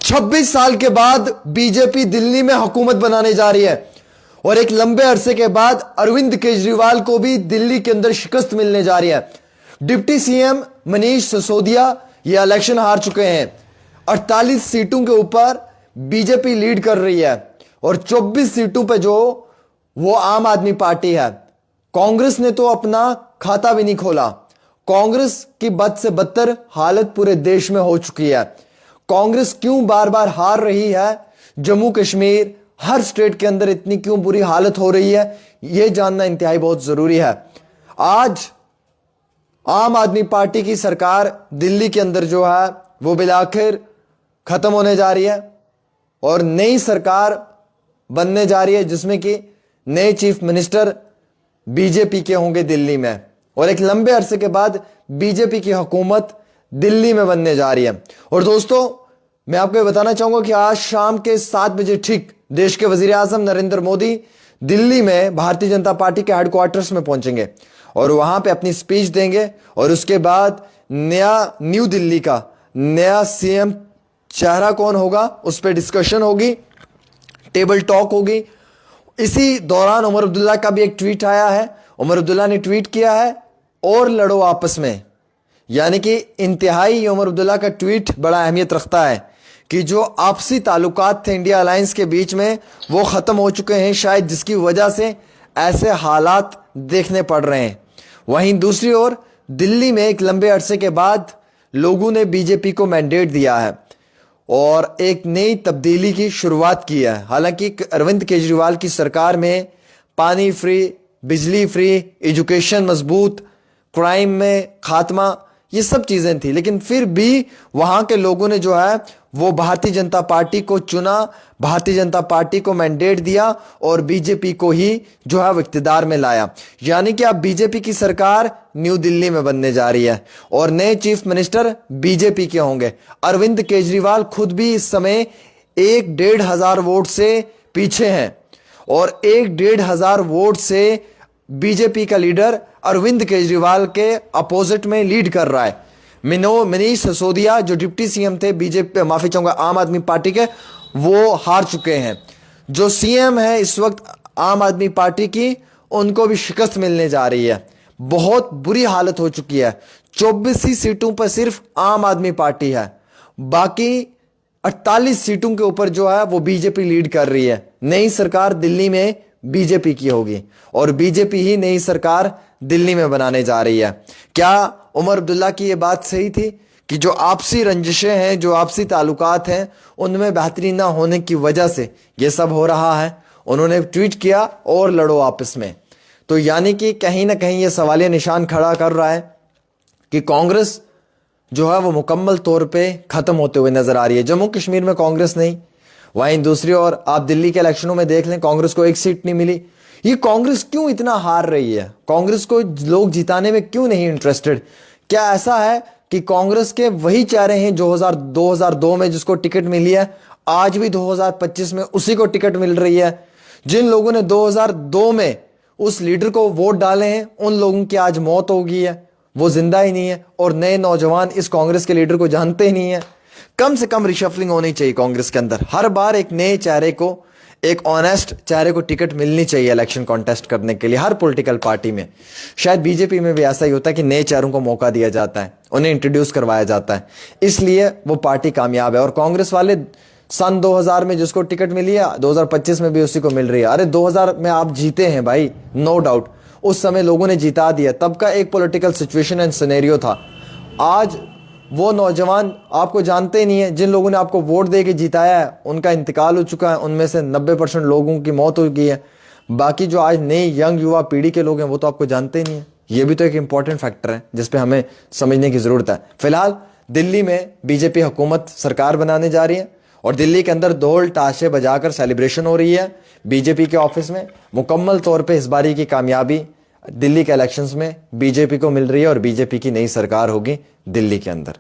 26 साल के बाद बीजेपी दिल्ली में हुकूमत बनाने जा रही है और एक लंबे अरसे के बाद अरविंद केजरीवाल को भी दिल्ली के अंदर शिकस्त मिलने जा रही है। डिप्टी सीएम मनीष सिसोदिया ये इलेक्शन हार चुके हैं। 48 सीटों के ऊपर बीजेपी लीड कर रही है और 24 सीटों पे जो वो आम आदमी पार्टी है। कांग्रेस ने तो अपना खाता भी नहीं खोला। कांग्रेस की बद से बदतर हालत पूरे देश में हो चुकी है। कांग्रेस क्यों बार बार हार रही है, जम्मू कश्मीर हर स्टेट के अंदर इतनी क्यों बुरी हालत हो रही है, यह जानना इंतहाई बहुत जरूरी है। आज आम आदमी पार्टी की सरकार दिल्ली के अंदर जो है वो बिलाखिर खत्म होने जा रही है और नई सरकार बनने जा रही है जिसमें कि नए चीफ मिनिस्टर बीजेपी के होंगे दिल्ली में और एक लंबे अरसे के बाद बीजेपी की हुकूमत दिल्ली में बनने जा रही है। और दोस्तों मैं आपको ये बताना चाहूंगा कि आज शाम के 7 बजे ठीक देश के वजीर आजम नरेंद्र मोदी दिल्ली में भारतीय जनता पार्टी के हेडक्वार्टर्स में पहुंचेंगे और वहां पे अपनी स्पीच देंगे और उसके बाद न्यू दिल्ली का नया सीएम चेहरा कौन होगा उस पर डिस्कशन होगी, टेबल टॉक होगी। इसी दौरान उमर अब्दुल्ला का भी एक ट्वीट आया है। उमर अब्दुल्ला ने ट्वीट किया है और लड़ो आपस में, यानी कि इंतहाई उमर अब्दुल्ला का ट्वीट बड़ा अहमियत रखता है कि जो आपसी ताल्लुकात थे इंडिया अलायंस के बीच में वो खत्म हो चुके हैं, शायद जिसकी वजह से ऐसे हालात देखने पड़ रहे हैं। वहीं दूसरी ओर दिल्ली में एक लंबे अरसे के बाद लोगों ने बीजेपी को मैंडेट दिया है और एक नई तब्दीली की शुरुआत की है। हालांकि अरविंद केजरीवाल की सरकार में पानी फ्री, बिजली फ्री, एजुकेशन मजबूत, क्राइम में खात्मा, ये सब चीजें थी, लेकिन फिर भी वहां के लोगों ने जो है वो भारतीय जनता पार्टी को चुना, भारतीय जनता पार्टी को मैंडेट दिया और बीजेपी को ही जो है वो इख्तिदार में लाया। यानी कि अब बीजेपी की सरकार न्यू दिल्ली में बनने जा रही है और नए चीफ मिनिस्टर बीजेपी के होंगे। अरविंद केजरीवाल खुद भी इस समय 1,500 वोट से पीछे हैं और 1,500 वोट से बीजेपी का लीडर अरविंद केजरीवाल के अपोजिट में लीड कर रहा है। मनीष सिसोदिया जो डिप्टी सीएम थे बीजेपी, माफी चाहूंगा आम आदमी पार्टी के, वो हार चुके हैं। जो सीएम है इस वक्त आम आदमी पार्टी की, उनको भी शिकस्त मिलने जा रही है। बहुत बुरी हालत हो चुकी है। 24 ही सीटों पर सिर्फ आम आदमी पार्टी है, बाकी 48 सीटों के ऊपर जो है वो बीजेपी लीड कर रही है। नई सरकार दिल्ली में बीजेपी की होगी और बीजेपी ही नई सरकार दिल्ली में बनाने जा रही है। क्या उमर अब्दुल्ला की यह बात सही थी कि जो आपसी रंजिशें हैं, जो आपसी ताल्लुकात हैं, उनमें बेहतरी ना होने की वजह से यह सब हो रहा है? उन्होंने ट्वीट किया और लड़ो आपस में, तो यानी कि कहीं ना कहीं यह सवालिया निशान खड़ा कर रहा है कि कांग्रेस जो है वो मुकम्मल तौर पे खत्म होते हुए नजर आ रही है। जम्मू कश्मीर में कांग्रेस नहीं, वहीं दूसरी ओर आप दिल्ली के इलेक्शनों में देख लें, कांग्रेस को एक सीट नहीं मिली। ये कांग्रेस क्यों इतना हार रही है? कांग्रेस को लोग जिताने में क्यों नहीं इंटरेस्टेड? क्या ऐसा है कि कांग्रेस के वही चेहरे हैं जो 2002 में जिसको टिकट मिली है, आज भी 2025 में उसी को टिकट मिल रही है? जिन लोगों ने 2002 में उस लीडर को वोट डाले हैं, उन लोगों की आज मौत हो गई है, वो जिंदा ही नहीं है और नए नौजवान इस कांग्रेस के लीडर को जानते ही नहीं है। कम से कम रिशफलिंग होनी चाहिए कांग्रेस के अंदर। हर बार एक नए चेहरे को, एक ऑनेस्ट चेहरे को टिकट मिलनी चाहिए इलेक्शन कॉन्टेस्ट करने के लिए हर पॉलिटिकल पार्टी में। शायद बीजेपी में भी ऐसा ही होता है कि नए चेहरों को मौका दिया जाता है, उन्हें इंट्रोड्यूस करवाया जाता है, इसलिए वो पार्टी कामयाब है। और कांग्रेस वाले सन 2000 में जिसको टिकट मिली है, 2025 में भी उसी को मिल रही है। अरे 2000 में आप जीते हैं भाई, नो डाउट, उस समय लोगों ने जिता दिया, तब का एक पॉलिटिकल सिचुएशन एंड सिनेरियो था। आज वो नौजवान आपको जानते ही नहीं है, जिन लोगों ने आपको वोट दे के जिताया है उनका इंतकाल हो चुका है, उनमें से 90% लोगों की मौत हो गई है। बाकी जो आज नई यंग युवा पीढ़ी के लोग हैं वो तो आपको जानते ही नहीं है। ये भी तो एक इंपॉर्टेंट फैक्टर है जिस पे हमें समझने की जरूरत है। फिलहाल दिल्ली में बीजेपी हुकूमत सरकार बनाने जा रही है और दिल्ली के अंदर ढोल ताशे बजाकर सेलिब्रेशन हो रही है बीजेपी के ऑफिस में। मुकम्मल तौर पर इस बारी की कामयाबी दिल्ली के इलेक्शंस में बीजेपी को मिल रही है और बीजेपी की नई सरकार होगी दिल्ली के अंदर।